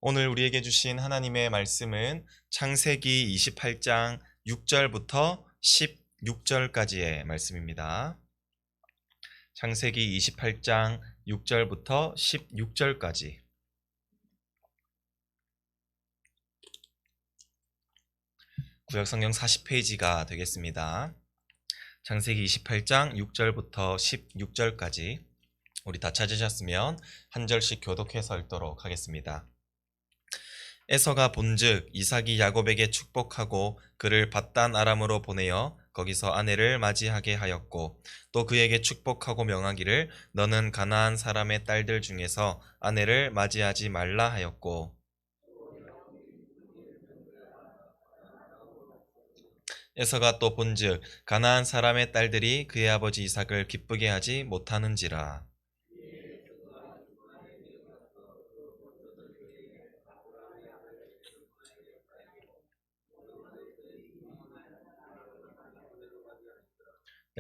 오늘 우리에게 주신 하나님의 말씀은 창세기 28장 6절부터 16절까지의 말씀입니다. 창세기 28장 6절부터 16절까지. 구약성경 40페이지가 되겠습니다. 창세기 28장 6절부터 16절까지. 우리 다 찾으셨으면 한 절씩 교독해서 읽도록 하겠습니다. 에서가 본즉 이삭이 야곱에게 축복하고 그를 밧단 아람으로 보내어 거기서 아내를 맞이하게 하였고 또 그에게 축복하고 명하기를 너는 가나안 사람의 딸들 중에서 아내를 맞이하지 말라 하였고 에서가 또 본즉 가나안 사람의 딸들이 그의 아버지 이삭을 기쁘게 하지 못하는지라.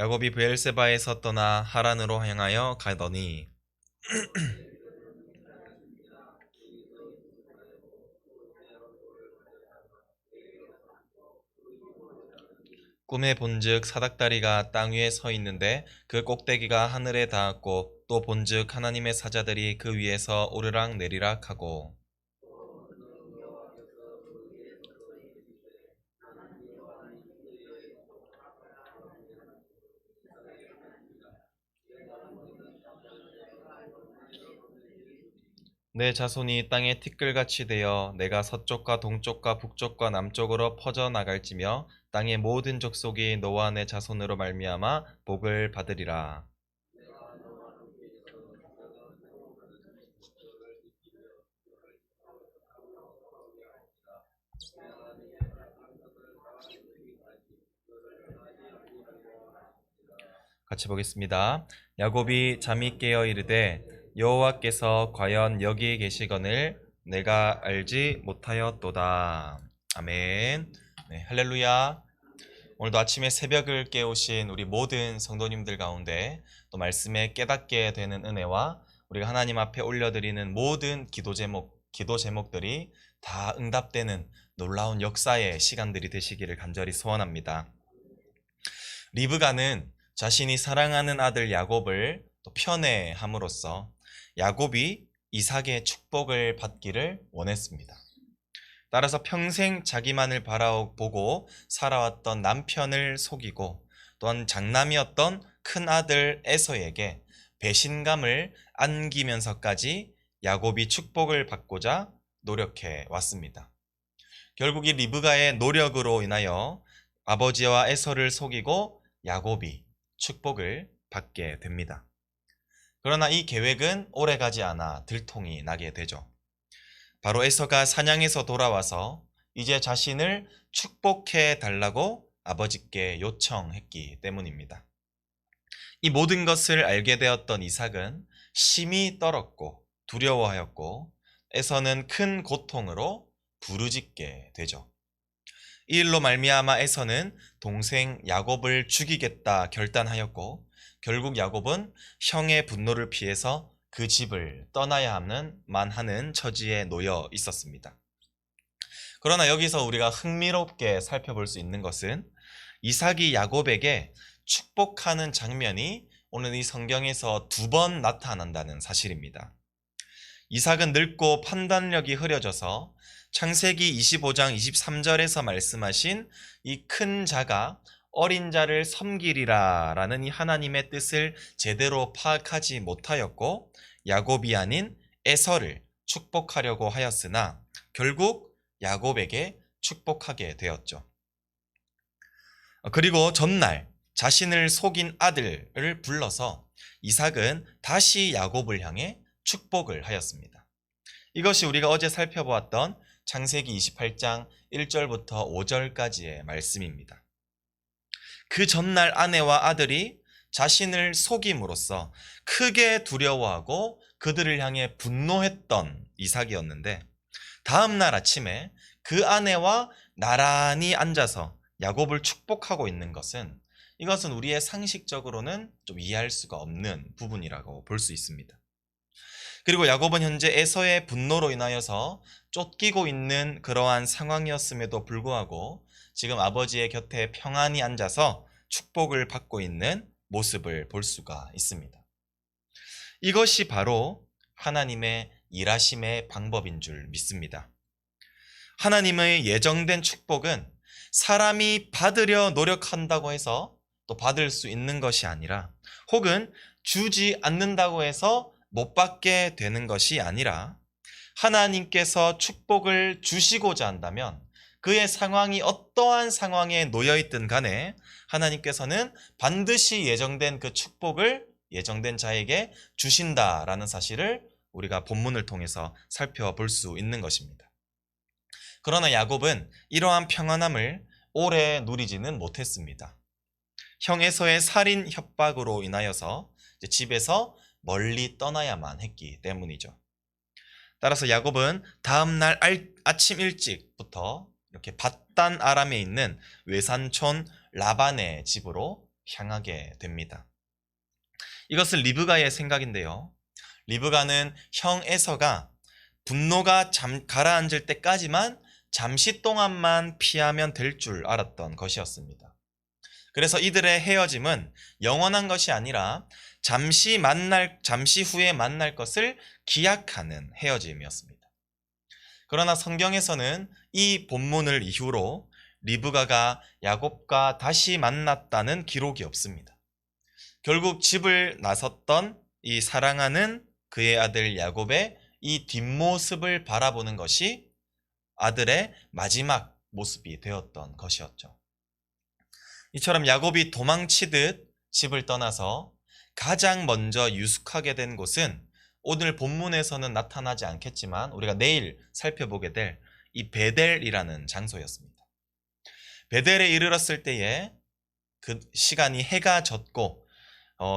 야곱이 브엘세바에서 떠나 하란으로 향하여 가더니 꿈에 본즉 사닥다리가 땅 위에 서 있는데 그 꼭대기가 하늘에 닿았고 또 본즉 하나님의 사자들이 그 위에서 오르락 내리락 하고 내 자손이 땅에 티끌같이 되어 내가 서쪽과 동쪽과 북쪽과 남쪽으로 퍼져 나갈지며 땅의 모든 족속이 너와 내 자손으로 말미암아 복을 받으리라. 같이 보겠습니다. 야곱이 잠이 깨어 이르되 여호와께서 과연 여기 계시거늘 내가 알지 못하였도다. 아멘. 네, 할렐루야. 오늘도 아침에 새벽을 깨우신 우리 모든 성도님들 가운데 또 말씀에 깨닫게 되는 은혜와 우리가 하나님 앞에 올려드리는 모든 기도 제목들이 다 응답되는 놀라운 역사의 시간들이 되시기를 간절히 소원합니다. 리브가는 자신이 사랑하는 아들 야곱을 또 편애함으로써 야곱이 이삭의 축복을 받기를 원했습니다. 따라서 평생 자기만을 바라보고 살아왔던 남편을 속이고 또한 장남이었던 큰아들 에서에게 배신감을 안기면서까지 야곱이 축복을 받고자 노력해 왔습니다. 결국 이 리브가의 노력으로 인하여 아버지와 에서를 속이고 야곱이 축복을 받게 됩니다. 그러나 이 계획은 오래가지 않아 들통이 나게 되죠. 바로 에서가 사냥에서 돌아와서 이제 자신을 축복해 달라고 아버지께 요청했기 때문입니다. 이 모든 것을 알게 되었던 이삭은 심히 떨었고 두려워하였고 에서는 큰 고통으로 부르짖게 되죠. 이 일로 말미암아 에서는 동생 야곱을 죽이겠다 결단하였고 결국 야곱은 형의 분노를 피해서 그 집을 떠나야 하는 처지에 놓여 있었습니다. 그러나 여기서 우리가 흥미롭게 살펴볼 수 있는 것은 이삭이 야곱에게 축복하는 장면이 오늘 이 성경에서 2번 나타난다는 사실입니다. 이삭은 늙고 판단력이 흐려져서 창세기 25장 23절에서 말씀하신 이 큰 자가 어린 자를 섬기리라 라는 이 하나님의 뜻을 제대로 파악하지 못하였고 야곱이 아닌 에서를 축복하려고 하였으나 결국 야곱에게 축복하게 되었죠. 그리고 전날 자신을 속인 아들을 불러서 이삭은 다시 야곱을 향해 축복을 하였습니다. 이것이 우리가 어제 살펴보았던 창세기 28장 1절부터 5절까지의 말씀입니다. 그 전날 아내와 아들이 자신을 속임으로써 크게 두려워하고 그들을 향해 분노했던 이삭이었는데 다음날 아침에 그 아내와 나란히 앉아서 야곱을 축복하고 있는 이것은 우리의 상식적으로는 좀 이해할 수가 없는 부분이라고 볼 수 있습니다. 그리고 야곱은 현재 에서의 분노로 인하여서 쫓기고 있는 그러한 상황이었음에도 불구하고 지금 아버지의 곁에 평안히 앉아서 축복을 받고 있는 모습을 볼 수가 있습니다. 이것이 바로 하나님의 일하심의 방법인 줄 믿습니다. 하나님의 예정된 축복은 사람이 받으려 노력한다고 해서 또 받을 수 있는 것이 아니라, 혹은 주지 않는다고 해서 못 받게 되는 것이 아니라, 하나님께서 축복을 주시고자 한다면 그의 상황이 어떠한 상황에 놓여 있든 간에 하나님께서는 반드시 예정된 그 축복을 예정된 자에게 주신다라는 사실을 우리가 본문을 통해서 살펴볼 수 있는 것입니다. 그러나 야곱은 이러한 평안함을 오래 누리지는 못했습니다. 형 에서의 살인 협박으로 인하여서 집에서 멀리 떠나야만 했기 때문이죠. 따라서 야곱은 다음 날 아침 일찍부터 이렇게 밧단 아람에 있는 외산촌 라반의 집으로 향하게 됩니다. 이것은 리브가의 생각인데요. 리브가는 형 에서가 분노가 가라앉을 때까지만 잠시 동안만 피하면 될 줄 알았던 것이었습니다. 그래서 이들의 헤어짐은 영원한 것이 아니라 잠시 후에 만날 것을 기약하는 헤어짐이었습니다. 그러나 성경에서는 이 본문을 이후로 리브가가 야곱과 다시 만났다는 기록이 없습니다. 결국 집을 나섰던 이 사랑하는 그의 아들 야곱의 이 뒷모습을 바라보는 것이 아들의 마지막 모습이 되었던 것이었죠. 이처럼 야곱이 도망치듯 집을 떠나서 가장 먼저 유숙하게 된 곳은 오늘 본문에서는 나타나지 않겠지만 우리가 내일 살펴보게 될 이 베델이라는 장소였습니다. 베델에 이르렀을 때에 그 시간이 해가 졌고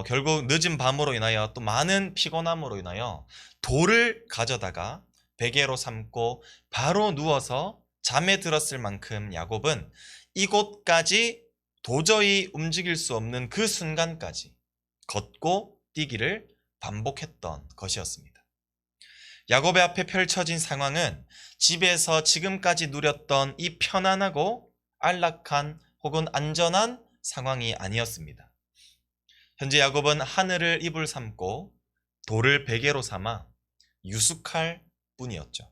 결국 늦은 밤으로 인하여 또 많은 피곤함으로 인하여 돌을 가져다가 베개로 삼고 바로 누워서 잠에 들었을 만큼 야곱은 이곳까지 도저히 움직일 수 없는 그 순간까지 걷고 뛰기를 반복했던 것이었습니다. 야곱의 앞에 펼쳐진 상황은 집에서 지금까지 누렸던 이 편안하고 안락한 혹은 안전한 상황이 아니었습니다. 현재 야곱은 하늘을 이불 삼고 돌을 베개로 삼아 유숙할 뿐이었죠.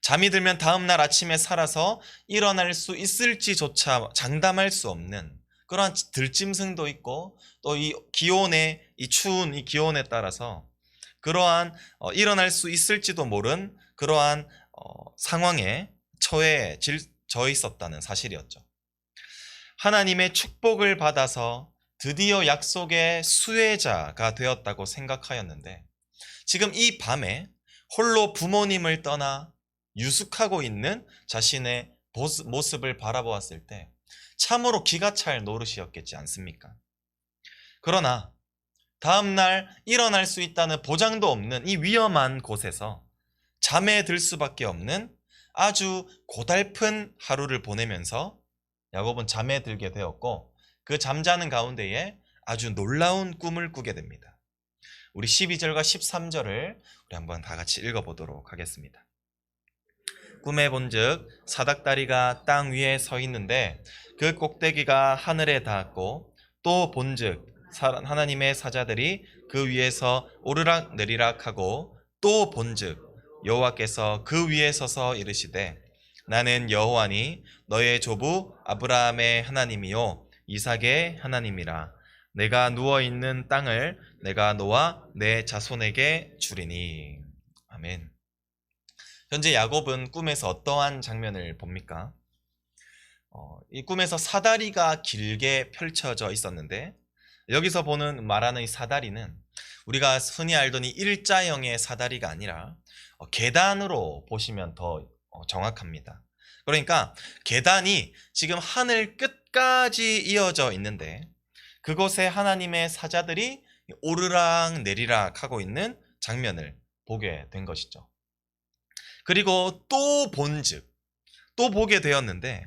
잠이 들면 다음 날 아침에 살아서 일어날 수 있을지조차 장담할 수 없는 그러한 들짐승도 있고 또 이 기온에 이 추운 이 기온에 따라서 그러한 일어날 수 있을지도 모른 그러한 상황에 처해 있었다는 사실이었죠. 하나님의 축복을 받아서 드디어 약속의 수혜자가 되었다고 생각하였는데 지금 이 밤에 홀로 부모님을 떠나 유숙하고 있는 자신의 모습을 바라보았을 때 참으로 기가 찰 노릇이었겠지 않습니까? 그러나 다음날 일어날 수 있다는 보장도 없는 이 위험한 곳에서 잠에 들 수밖에 없는 아주 고달픈 하루를 보내면서 야곱은 잠에 들게 되었고 그 잠자는 가운데에 아주 놀라운 꿈을 꾸게 됩니다. 우리 12절과 13절을 우리 한번 다 같이 읽어보도록 하겠습니다. 꿈에 본즉 사닥다리가 땅 위에 서 있는데 그 꼭대기가 하늘에 닿았고 또 본즉 하나님의 사자들이 그 위에서 오르락 내리락 하고 또 본즉 여호와께서 그 위에 서서 이르시되 나는 여호와니 너의 조부 아브라함의 하나님이요 이삭의 하나님이라 내가 누워있는 땅을 내가 너와 내 자손에게 주리니. 아멘. 현재 야곱은 꿈에서 어떠한 장면을 봅니까? 이 꿈에서 사다리가 길게 펼쳐져 있었는데 여기서 말하는 이 사다리는 우리가 흔히 알던 이 일자형의 사다리가 아니라 계단으로 보시면 더 정확합니다. 그러니까 계단이 지금 하늘 끝까지 이어져 있는데 그곳에 하나님의 사자들이 오르락 내리락 하고 있는 장면을 보게 된 것이죠. 그리고 또 보게 되었는데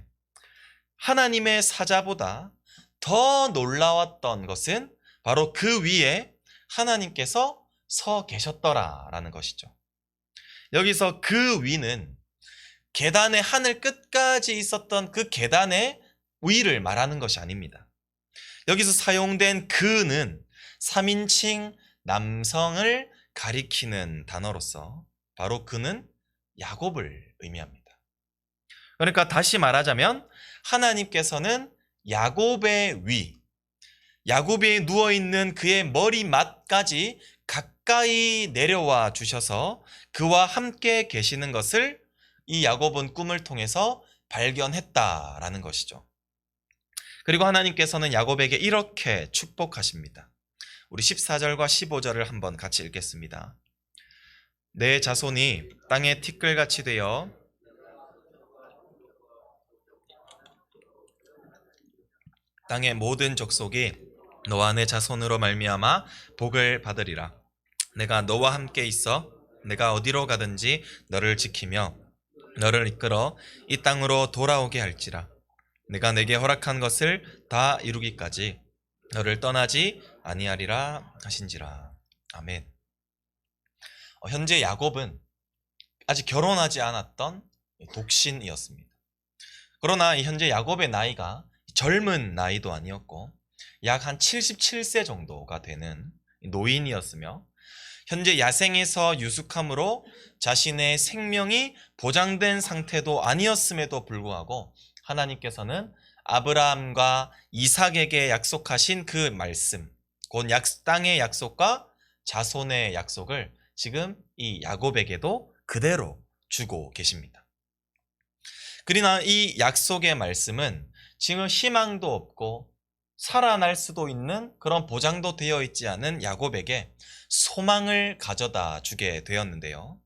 하나님의 사자보다 더 놀라웠던 것은 바로 그 위에 하나님께서 서 계셨더라라는 것이죠. 여기서 그 위는 계단의 하늘 끝까지 있었던 그 계단의 위를 말하는 것이 아닙니다. 여기서 사용된 그는 3인칭 남성을 가리키는 단어로서 바로 그는 야곱을 의미합니다. 그러니까 다시 말하자면 하나님께서는 야곱의 위, 야곱이 누워있는 그의 머리맡까지 가까이 내려와 주셔서 그와 함께 계시는 것을 이 야곱은 꿈을 통해서 발견했다라는 것이죠. 그리고 하나님께서는 야곱에게 이렇게 축복하십니다. 우리 14절과 15절을 한번 같이 읽겠습니다. 내 자손이 땅에 티끌같이 되어 땅의 모든 족속이 너와 내 자손으로 말미암아 복을 받으리라. 내가 너와 함께 있어 내가 어디로 가든지 너를 지키며 너를 이끌어 이 땅으로 돌아오게 할지라. 내가 내게 허락한 것을 다 이루기까지 너를 떠나지 아니하리라 하신지라. 아멘. 현재 야곱은 아직 결혼하지 않았던 독신이었습니다. 그러나 현재 야곱의 나이가 젊은 나이도 아니었고 약 한 77세 정도가 되는 노인이었으며 현재 야생에서 유숙함으로 자신의 생명이 보장된 상태도 아니었음에도 불구하고 하나님께서는 아브라함과 이삭에게 약속하신 그 말씀, 곧 땅의 약속과 자손의 약속을 지금 이 야곱에게도 그대로 주고 계십니다. 그러나 이 약속의 말씀은 지금 희망도 없고 살아날 수도 있는 그런 보장도 되어 있지 않은 야곱에게 소망을 가져다 주게 되었는데요.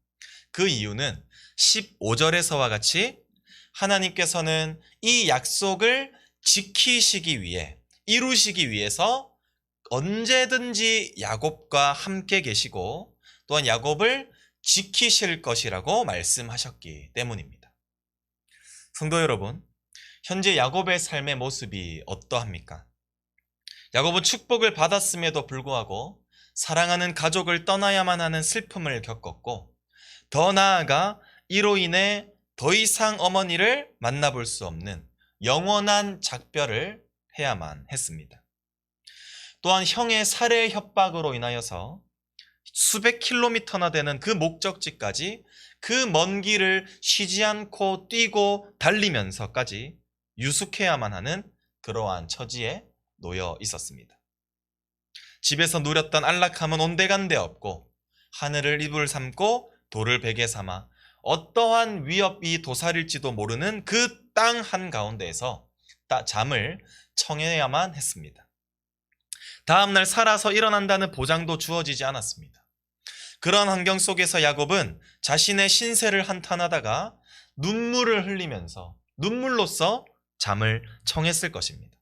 그 이유는 15절에서와 같이 하나님께서는 이 약속을 지키시기 위해, 이루시기 위해서 언제든지 야곱과 함께 계시고 또한 야곱을 지키실 것이라고 말씀하셨기 때문입니다. 성도 여러분, 현재 야곱의 삶의 모습이 어떠합니까? 야곱은 축복을 받았음에도 불구하고 사랑하는 가족을 떠나야만 하는 슬픔을 겪었고 더 나아가 이로 인해 더 이상 어머니를 만나볼 수 없는 영원한 작별을 해야만 했습니다. 또한 형의 살해 협박으로 인하여서 수백 킬로미터나 되는 그 목적지까지 그 먼 길을 쉬지 않고 뛰고 달리면서까지 유숙해야만 하는 그러한 처지에 놓여 있었습니다. 집에서 누렸던 안락함은 온데간데 없고 하늘을 이불 삼고 돌을 베개 삼아 어떠한 위협이 도사릴지도 모르는 그 땅 한가운데에서 잠을 청해야만 했습니다. 다음날 살아서 일어난다는 보장도 주어지지 않았습니다. 그런 환경 속에서 야곱은 자신의 신세를 한탄하다가 눈물을 흘리면서 눈물로써 잠을 청했을 것입니다.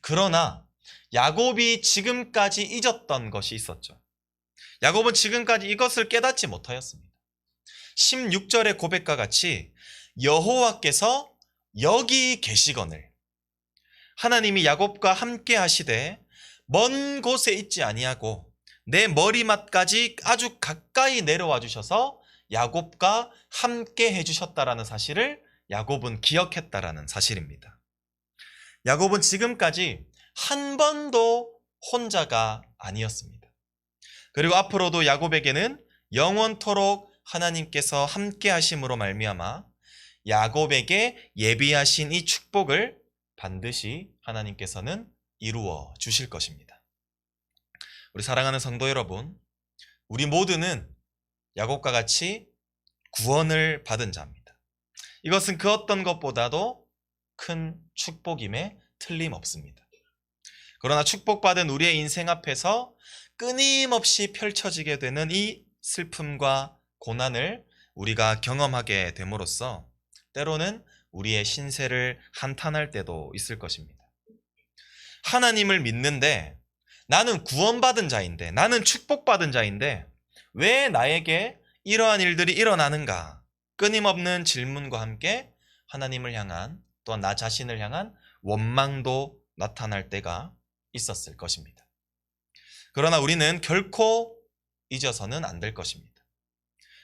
그러나 야곱이 지금까지 잊었던 것이 있었죠. 야곱은 지금까지 이것을 깨닫지 못하였습니다. 16절의 고백과 같이 여호와께서 여기 계시거늘 하나님이 야곱과 함께 하시되 먼 곳에 있지 아니하고 내 머리맡까지 아주 가까이 내려와 주셔서 야곱과 함께 해주셨다라는 사실을 야곱은 기억했다라는 사실입니다. 야곱은 지금까지 한 번도 혼자가 아니었습니다. 그리고 앞으로도 야곱에게는 영원토록 하나님께서 함께 하심으로 말미암아 야곱에게 예비하신 이 축복을 반드시 하나님께서는 이루어 주실 것입니다. 우리 사랑하는 성도 여러분, 우리 모두는 야곱과 같이 구원을 받은 자입니다. 이것은 그 어떤 것보다도 큰 축복임에 틀림없습니다. 그러나 축복받은 우리의 인생 앞에서 끊임없이 펼쳐지게 되는 이 슬픔과 고난을 우리가 경험하게 됨으로써 때로는 우리의 신세를 한탄할 때도 있을 것입니다. 하나님을 믿는데 나는 구원받은 자인데 나는 축복받은 자인데 왜 나에게 이러한 일들이 일어나는가? 끊임없는 질문과 함께 하나님을 향한 또한 나 자신을 향한 원망도 나타날 때가 있었을 것입니다. 그러나 우리는 결코 잊어서는 안 될 것입니다.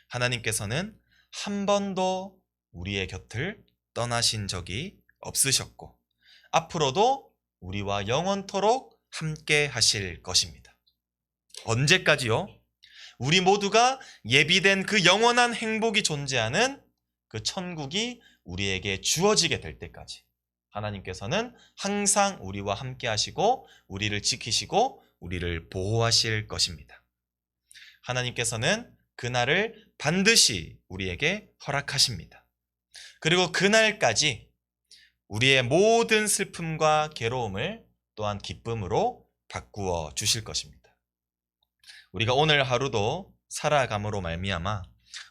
하나님께서는 한 번도 우리의 곁을 떠나신 적이 없으셨고 앞으로도 우리와 영원토록 함께 하실 것입니다. 언제까지요? 우리 모두가 예비된 그 영원한 행복이 존재하는 그 천국이 우리에게 주어지게 될 때까지 하나님께서는 항상 우리와 함께 하시고 우리를 지키시고 우리를 보호하실 것입니다. 하나님께서는 그날을 반드시 우리에게 허락하십니다. 그리고 그날까지 우리의 모든 슬픔과 괴로움을 또한 기쁨으로 바꾸어 주실 것입니다. 우리가 오늘 하루도 살아감으로 말미암아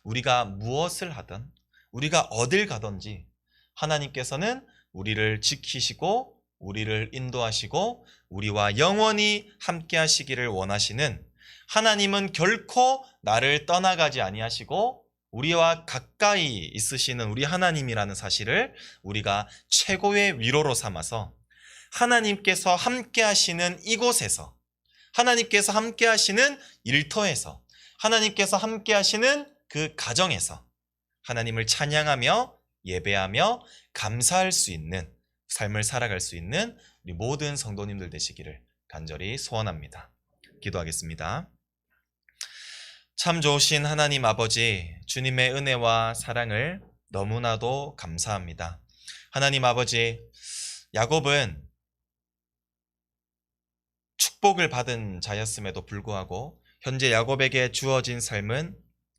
우리가 무엇을 하든 우리가 어딜 가든지 하나님께서는 우리를 지키시고 우리를 인도하시고 우리와 영원히 함께 하시기를 원하시는 하나님은 결코 나를 떠나가지 아니하시고 우리와 가까이 있으시는 우리 하나님이라는 사실을 우리가 최고의 위로로 삼아서 하나님께서 함께 하시는 이곳에서 하나님께서 함께 하시는 일터에서 하나님께서 함께 하시는 그 가정에서 하나님을 찬양하며 예배하며 감사할 수 있는 삶을 살아갈 수 있는 우리 모든 성도님들 되시기를 간절히 소원합니다. 기도하겠습니다. 참 좋으신 하나님 아버지, 주님의 은혜와 사랑을 너무나도 감사합니다. 하나님 아버지, 야곱은 축복을 받은 자였음에도 불구하고 현재 야곱에게 주어진 삶은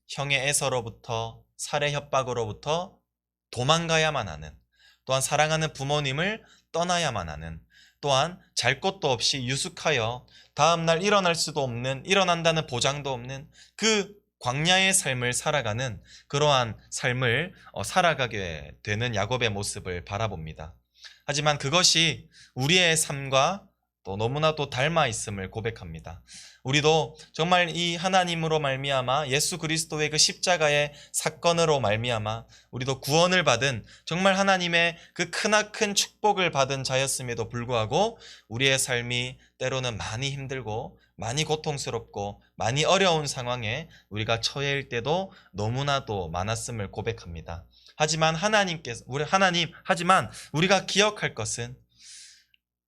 형의 에서로부터 살해 협박으로부터 도망가야만 하는, 또한 사랑하는 부모님을 떠나야만 하는, 또한 잘 것도 없이 유숙하여 다음날 일어날 수도 없는, 일어난다는 보장도 없는 그 광야의 삶을 살아가는 그러한 삶을 살아가게 되는 야곱의 모습을 바라봅니다. 하지만 그것이 우리의 삶과 또 너무나도 닮아 있음을 고백합니다. 우리도 정말 이 하나님으로 말미암아 예수 그리스도의 그 십자가의 사건으로 말미암아 우리도 구원을 받은 정말 하나님의 그 크나큰 축복을 받은 자였음에도 불구하고 우리의 삶이 때로는 많이 힘들고 많이 고통스럽고 많이 어려운 상황에 우리가 처해일 때도 너무나도 많았음을 고백합니다. 하지만 하지만 우리가 기억할 것은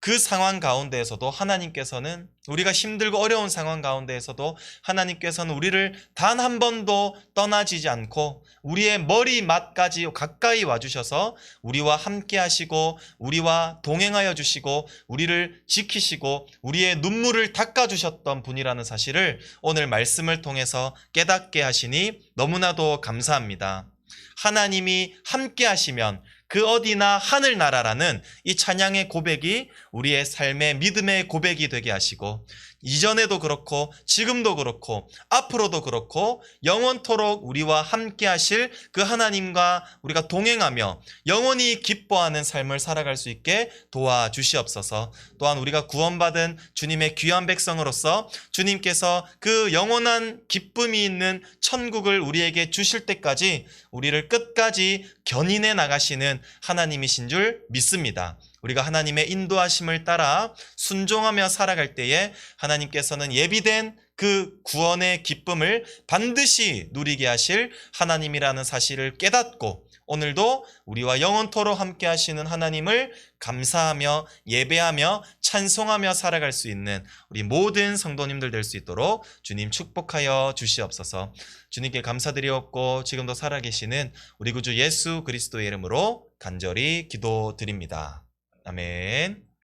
그 상황 가운데에서도 하나님께서는 우리가 힘들고 어려운 상황 가운데에서도 하나님께서는 우리를 단 한 번도 떠나지지 않고 우리의 머리맡까지 가까이 와주셔서 우리와 함께 하시고 우리와 동행하여 주시고 우리를 지키시고 우리의 눈물을 닦아주셨던 분이라는 사실을 오늘 말씀을 통해서 깨닫게 하시니 너무나도 감사합니다. 하나님이 함께 하시면 그 어디나 하늘나라라는 이 찬양의 고백이 우리의 삶의 믿음의 고백이 되게 하시고 이전에도 그렇고 지금도 그렇고 앞으로도 그렇고 영원토록 우리와 함께 하실 그 하나님과 우리가 동행하며 영원히 기뻐하는 삶을 살아갈 수 있게 도와주시옵소서. 또한 우리가 구원받은 주님의 귀한 백성으로서 주님께서 그 영원한 기쁨이 있는 천국을 우리에게 주실 때까지 우리를 끝까지 견인해 나가시는 하나님이신 줄 믿습니다. 우리가 하나님의 인도하심을 따라 순종하며 살아갈 때에 하나님께서는 예비된 그 구원의 기쁨을 반드시 누리게 하실 하나님이라는 사실을 깨닫고 오늘도 우리와 영원토록 함께 하시는 하나님을 감사하며 예배하며 찬송하며 살아갈 수 있는 우리 모든 성도님들 될 수 있도록 주님 축복하여 주시옵소서. 주님께 감사드리옵고 지금도 살아계시는 우리 구주 예수 그리스도의 이름으로 간절히 기도드립니다. 아멘.